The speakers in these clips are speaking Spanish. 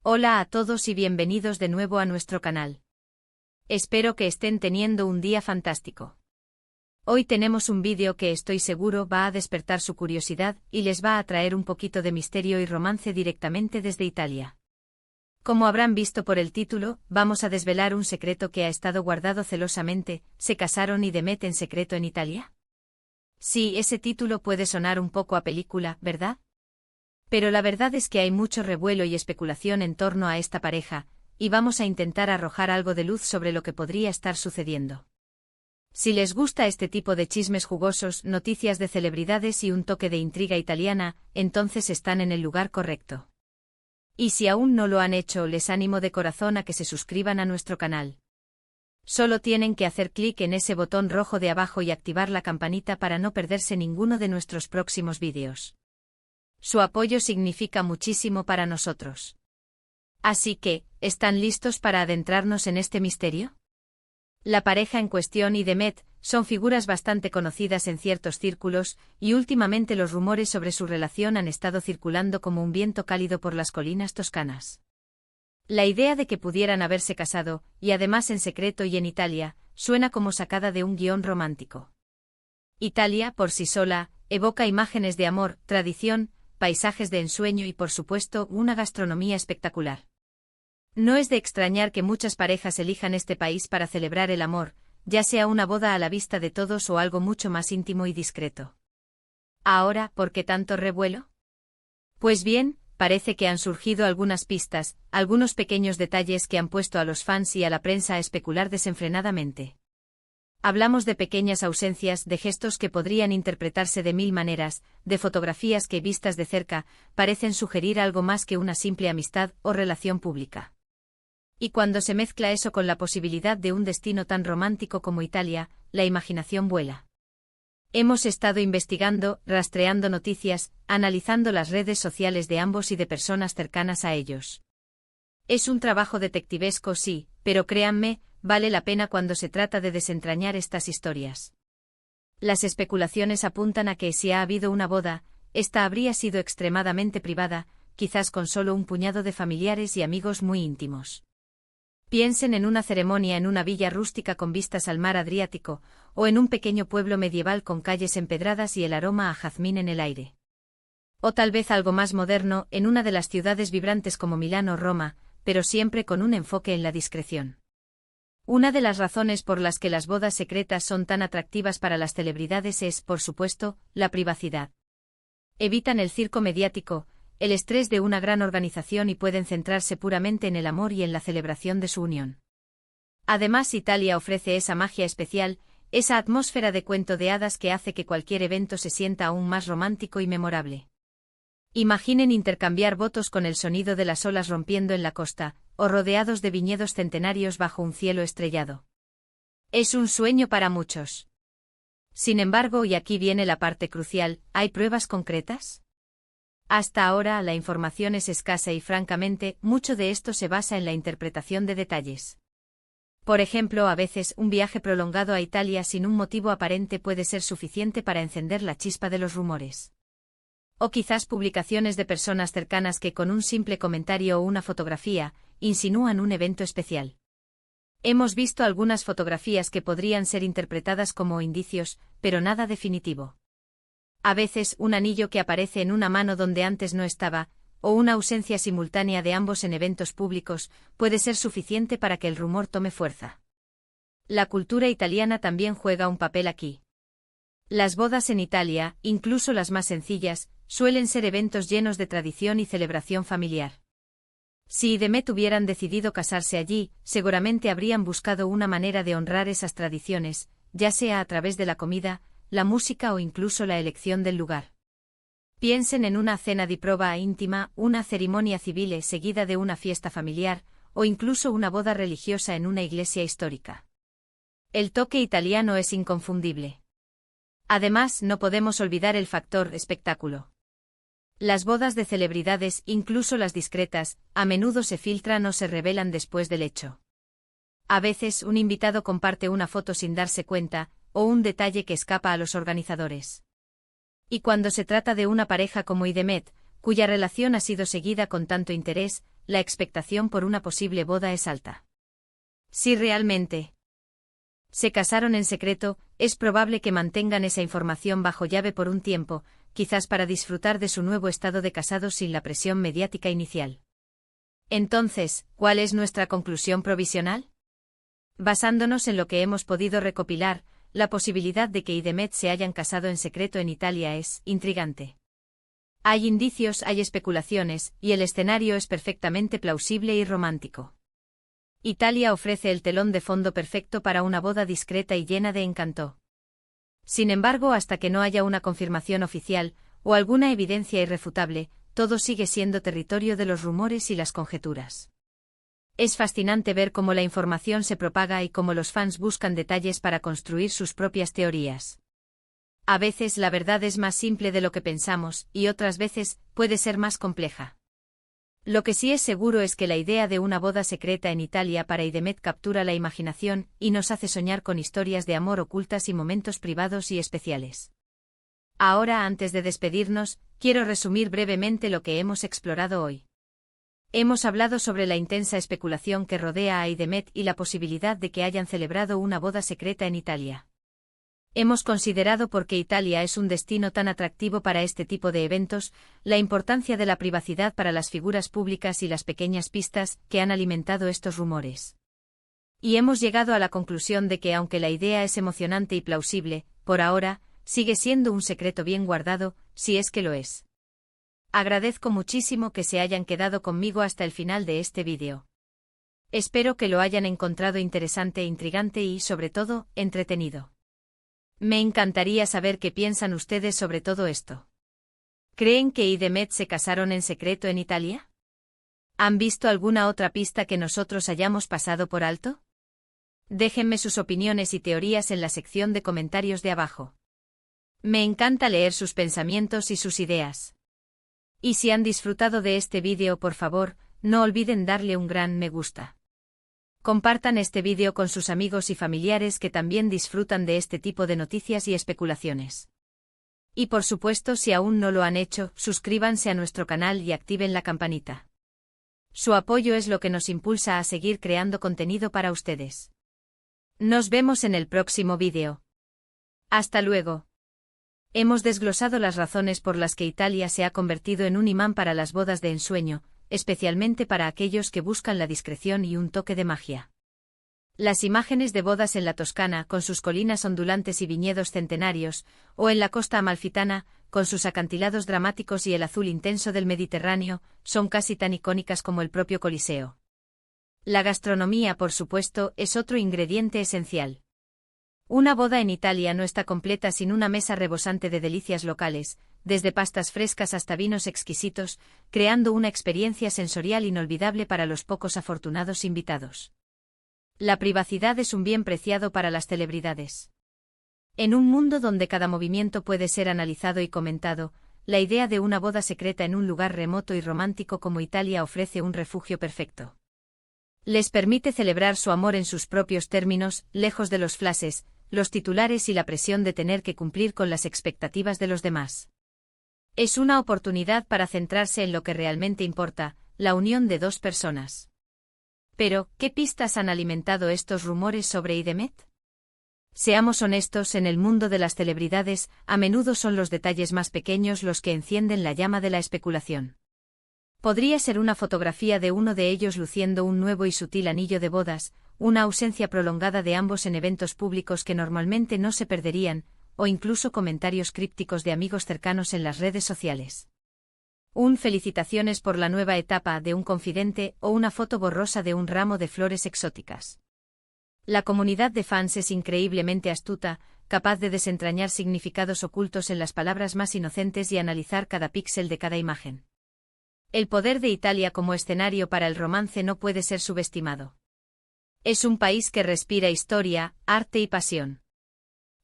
Hola a todos y bienvenidos de nuevo a nuestro canal. Espero que estén teniendo un día fantástico. Hoy tenemos un vídeo que estoy seguro va a despertar su curiosidad y les va a traer un poquito de misterio y romance directamente desde Italia. Como habrán visto por el título, vamos a desvelar un secreto que ha estado guardado celosamente. ¿Se casaron y Demet en secreto en Italia? Sí, ese título puede sonar un poco a película, ¿verdad? Pero la verdad es que hay mucho revuelo y especulación en torno a esta pareja, y vamos a intentar arrojar algo de luz sobre lo que podría estar sucediendo. Si les gusta este tipo de chismes jugosos, noticias de celebridades y un toque de intriga italiana, entonces están en el lugar correcto. Y si aún no lo han hecho, les animo de corazón a que se suscriban a nuestro canal. Solo tienen que hacer clic en ese botón rojo de abajo y activar la campanita para no perderse ninguno de nuestros próximos vídeos. Su apoyo significa muchísimo para nosotros. Así que, ¿están listos para adentrarnos en este misterio? La pareja en cuestión y Demet son figuras bastante conocidas en ciertos círculos, y últimamente los rumores sobre su relación han estado circulando como un viento cálido por las colinas toscanas. La idea de que pudieran haberse casado, y además en secreto y en Italia, suena como sacada de un guión romántico. Italia, por sí sola, evoca imágenes de amor, tradición, paisajes de ensueño y por supuesto, una gastronomía espectacular. No es de extrañar que muchas parejas elijan este país para celebrar el amor, ya sea una boda a la vista de todos o algo mucho más íntimo y discreto. Ahora, ¿por qué tanto revuelo? Pues bien, parece que han surgido algunas pistas, algunos pequeños detalles que han puesto a los fans y a la prensa a especular desenfrenadamente. Hablamos de pequeñas ausencias, de gestos que podrían interpretarse de mil maneras, de fotografías que, vistas de cerca, parecen sugerir algo más que una simple amistad o relación pública. Y cuando se mezcla eso con la posibilidad de un destino tan romántico como Italia, la imaginación vuela. Hemos estado investigando, rastreando noticias, analizando las redes sociales de ambos y de personas cercanas a ellos. Es un trabajo detectivesco, sí, pero créanme, vale la pena cuando se trata de desentrañar estas historias. Las especulaciones apuntan a que si ha habido una boda, esta habría sido extremadamente privada, quizás con solo un puñado de familiares y amigos muy íntimos. Piensen en una ceremonia en una villa rústica con vistas al mar Adriático, o en un pequeño pueblo medieval con calles empedradas y el aroma a jazmín en el aire. O tal vez algo más moderno, en una de las ciudades vibrantes como Milán o Roma, pero siempre con un enfoque en la discreción. Una de las razones por las que las bodas secretas son tan atractivas para las celebridades es, por supuesto, la privacidad. Evitan el circo mediático, el estrés de una gran organización y pueden centrarse puramente en el amor y en la celebración de su unión. Además, Italia ofrece esa magia especial, esa atmósfera de cuento de hadas que hace que cualquier evento se sienta aún más romántico y memorable. Imaginen intercambiar votos con el sonido de las olas rompiendo en la costa, o rodeados de viñedos centenarios bajo un cielo estrellado. Es un sueño para muchos. Sin embargo, y aquí viene la parte crucial, ¿hay pruebas concretas? Hasta ahora la información es escasa y francamente, mucho de esto se basa en la interpretación de detalles. Por ejemplo, a veces un viaje prolongado a Italia sin un motivo aparente puede ser suficiente para encender la chispa de los rumores. O quizás publicaciones de personas cercanas que con un simple comentario o una fotografía, insinúan un evento especial. Hemos visto algunas fotografías que podrían ser interpretadas como indicios, pero nada definitivo. A veces un anillo que aparece en una mano donde antes no estaba, o una ausencia simultánea de ambos en eventos públicos, puede ser suficiente para que el rumor tome fuerza. La cultura italiana también juega un papel aquí. Las bodas en Italia, incluso las más sencillas, suelen ser eventos llenos de tradición y celebración familiar. Si y Demet hubieran decidido casarse allí, seguramente habrían buscado una manera de honrar esas tradiciones, ya sea a través de la comida, la música o incluso la elección del lugar. Piensen en una cena di prova íntima, una ceremonia civil seguida de una fiesta familiar, o incluso una boda religiosa en una iglesia histórica. El toque italiano es inconfundible. Además, no podemos olvidar el factor espectáculo. Las bodas de celebridades, incluso las discretas, a menudo se filtran o se revelan después del hecho. A veces un invitado comparte una foto sin darse cuenta, o un detalle que escapa a los organizadores. Y cuando se trata de una pareja como Demet, cuya relación ha sido seguida con tanto interés, la expectación por una posible boda es alta. Si realmente se casaron en secreto, es probable que mantengan esa información bajo llave por un tiempo, quizás para disfrutar de su nuevo estado de casados sin la presión mediática inicial. Entonces, ¿cuál es nuestra conclusión provisional? Basándonos en lo que hemos podido recopilar, la posibilidad de que y Demet se hayan casado en secreto en Italia es intrigante. Hay indicios, hay especulaciones, y el escenario es perfectamente plausible y romántico. Italia ofrece el telón de fondo perfecto para una boda discreta y llena de encanto. Sin embargo, hasta que no haya una confirmación oficial, o alguna evidencia irrefutable, todo sigue siendo territorio de los rumores y las conjeturas. Es fascinante ver cómo la información se propaga y cómo los fans buscan detalles para construir sus propias teorías. A veces la verdad es más simple de lo que pensamos, y otras veces puede ser más compleja. Lo que sí es seguro es que la idea de una boda secreta en Italia para Demet captura la imaginación y nos hace soñar con historias de amor ocultas y momentos privados y especiales. Ahora, antes de despedirnos, quiero resumir brevemente lo que hemos explorado hoy. Hemos hablado sobre la intensa especulación que rodea a Demet y la posibilidad de que hayan celebrado una boda secreta en Italia. Hemos considerado por qué Italia es un destino tan atractivo para este tipo de eventos, la importancia de la privacidad para las figuras públicas y las pequeñas pistas que han alimentado estos rumores. Y hemos llegado a la conclusión de que aunque la idea es emocionante y plausible, por ahora, sigue siendo un secreto bien guardado, si es que lo es. Agradezco muchísimo que se hayan quedado conmigo hasta el final de este vídeo. Espero que lo hayan encontrado interesante, intrigante y, sobre todo, entretenido. Me encantaría saber qué piensan ustedes sobre todo esto. ¿Creen que y Demet se casaron en secreto en Italia? ¿Han visto alguna otra pista que nosotros hayamos pasado por alto? Déjenme sus opiniones y teorías en la sección de comentarios de abajo. Me encanta leer sus pensamientos y sus ideas. Y si han disfrutado de este vídeo, por favor, no olviden darle un gran me gusta. Compartan este vídeo con sus amigos y familiares que también disfrutan de este tipo de noticias y especulaciones. Y por supuesto, si aún no lo han hecho, suscríbanse a nuestro canal y activen la campanita. Su apoyo es lo que nos impulsa a seguir creando contenido para ustedes. Nos vemos en el próximo vídeo. Hasta luego. Hemos desglosado las razones por las que Italia se ha convertido en un imán para las bodas de ensueño, especialmente para aquellos que buscan la discreción y un toque de magia. Las imágenes de bodas en la Toscana, con sus colinas ondulantes y viñedos centenarios, o en la costa amalfitana, con sus acantilados dramáticos y el azul intenso del Mediterráneo, son casi tan icónicas como el propio Coliseo. La gastronomía, por supuesto, es otro ingrediente esencial. Una boda en Italia no está completa sin una mesa rebosante de delicias locales, desde pastas frescas hasta vinos exquisitos, creando una experiencia sensorial inolvidable para los pocos afortunados invitados. La privacidad es un bien preciado para las celebridades. En un mundo donde cada movimiento puede ser analizado y comentado, la idea de una boda secreta en un lugar remoto y romántico como Italia ofrece un refugio perfecto. Les permite celebrar su amor en sus propios términos, lejos de los flashes, los titulares y la presión de tener que cumplir con las expectativas de los demás. Es una oportunidad para centrarse en lo que realmente importa, la unión de dos personas. Pero, ¿qué pistas han alimentado estos rumores sobre Demet? Seamos honestos, en el mundo de las celebridades, a menudo son los detalles más pequeños los que encienden la llama de la especulación. Podría ser una fotografía de uno de ellos luciendo un nuevo y sutil anillo de bodas, una ausencia prolongada de ambos en eventos públicos que normalmente no se perderían, o incluso comentarios crípticos de amigos cercanos en las redes sociales. Un felicitaciones por la nueva etapa de un confidente o una foto borrosa de un ramo de flores exóticas. La comunidad de fans es increíblemente astuta, capaz de desentrañar significados ocultos en las palabras más inocentes y analizar cada píxel de cada imagen. El poder de Italia como escenario para el romance no puede ser subestimado. Es un país que respira historia, arte y pasión.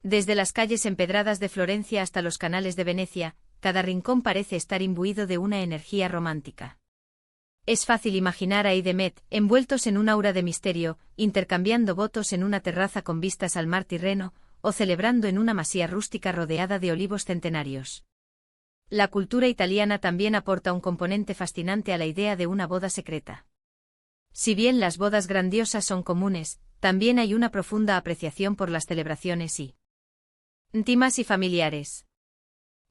Desde las calles empedradas de Florencia hasta los canales de Venecia, cada rincón parece estar imbuido de una energía romántica. Es fácil imaginar a Demet envueltos en un aura de misterio, intercambiando votos en una terraza con vistas al mar Tirreno, o celebrando en una masía rústica rodeada de olivos centenarios. La cultura italiana también aporta un componente fascinante a la idea de una boda secreta. Si bien las bodas grandiosas son comunes, también hay una profunda apreciación por las celebraciones íntimas y familiares.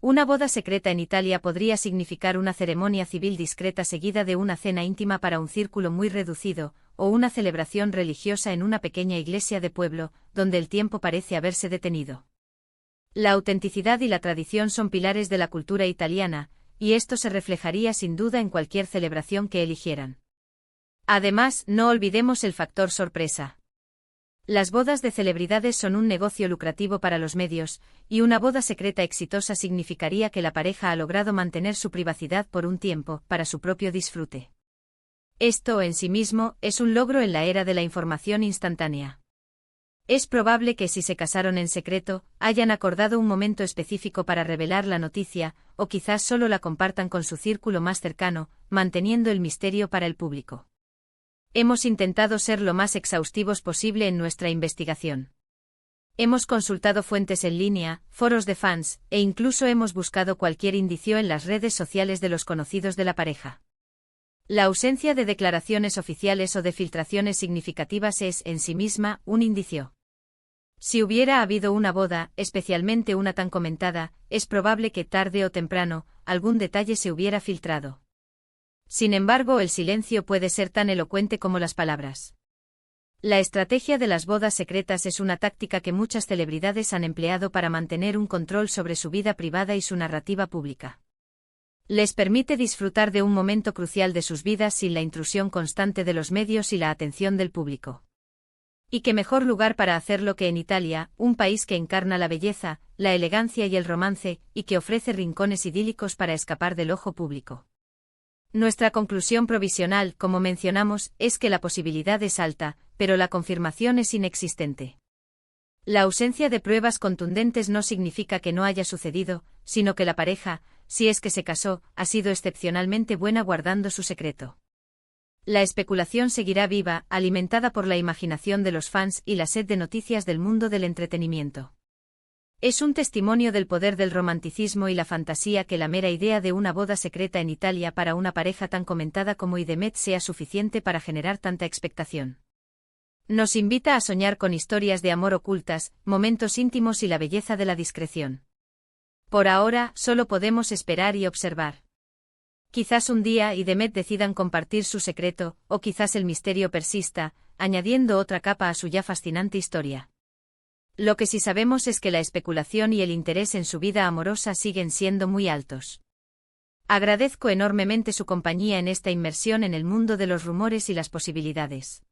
Una boda secreta en Italia podría significar una ceremonia civil discreta seguida de una cena íntima para un círculo muy reducido, o una celebración religiosa en una pequeña iglesia de pueblo, donde el tiempo parece haberse detenido. La autenticidad y la tradición son pilares de la cultura italiana, y esto se reflejaría sin duda en cualquier celebración que eligieran. Además, no olvidemos el factor sorpresa. Las bodas de celebridades son un negocio lucrativo para los medios, y una boda secreta exitosa significaría que la pareja ha logrado mantener su privacidad por un tiempo, para su propio disfrute. Esto, en sí mismo, es un logro en la era de la información instantánea. Es probable que si se casaron en secreto, hayan acordado un momento específico para revelar la noticia, o quizás solo la compartan con su círculo más cercano, manteniendo el misterio para el público. Hemos intentado ser lo más exhaustivos posible en nuestra investigación. Hemos consultado fuentes en línea, foros de fans, e incluso hemos buscado cualquier indicio en las redes sociales de los conocidos de la pareja. La ausencia de declaraciones oficiales o de filtraciones significativas es, en sí misma, un indicio. Si hubiera habido una boda, especialmente una tan comentada, es probable que tarde o temprano, algún detalle se hubiera filtrado. Sin embargo, el silencio puede ser tan elocuente como las palabras. La estrategia de las bodas secretas es una táctica que muchas celebridades han empleado para mantener un control sobre su vida privada y su narrativa pública. Les permite disfrutar de un momento crucial de sus vidas sin la intrusión constante de los medios y la atención del público. Y qué mejor lugar para hacerlo que en Italia, un país que encarna la belleza, la elegancia y el romance, y que ofrece rincones idílicos para escapar del ojo público. Nuestra conclusión provisional, como mencionamos, es que la posibilidad es alta, pero la confirmación es inexistente. La ausencia de pruebas contundentes no significa que no haya sucedido, sino que la pareja, si es que se casó, ha sido excepcionalmente buena guardando su secreto. La especulación seguirá viva, alimentada por la imaginación de los fans y la sed de noticias del mundo del entretenimiento. Es un testimonio del poder del romanticismo y la fantasía que la mera idea de una boda secreta en Italia para una pareja tan comentada como Idemet sea suficiente para generar tanta expectación. Nos invita a soñar con historias de amor ocultas, momentos íntimos y la belleza de la discreción. Por ahora, solo podemos esperar y observar. Quizás un día Idemet decidan compartir su secreto, o quizás el misterio persista, añadiendo otra capa a su ya fascinante historia. Lo que sí sabemos es que la especulación y el interés en su vida amorosa siguen siendo muy altos. Agradezco enormemente su compañía en esta inmersión en el mundo de los rumores y las posibilidades.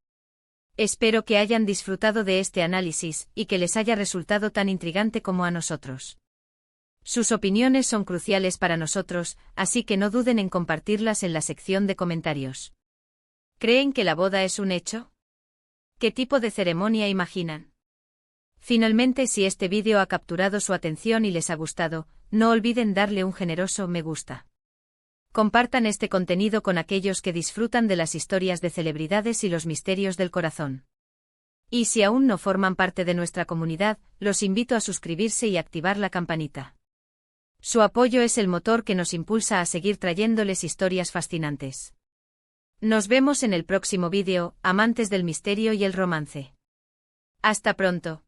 Espero que hayan disfrutado de este análisis, y que les haya resultado tan intrigante como a nosotros. Sus opiniones son cruciales para nosotros, así que no duden en compartirlas en la sección de comentarios. ¿Creen que la boda es un hecho? ¿Qué tipo de ceremonia imaginan? Finalmente, si este vídeo ha capturado su atención y les ha gustado, no olviden darle un generoso me gusta. Compartan este contenido con aquellos que disfrutan de las historias de celebridades y los misterios del corazón. Y si aún no forman parte de nuestra comunidad, los invito a suscribirse y activar la campanita. Su apoyo es el motor que nos impulsa a seguir trayéndoles historias fascinantes. Nos vemos en el próximo vídeo, amantes del misterio y el romance. Hasta pronto.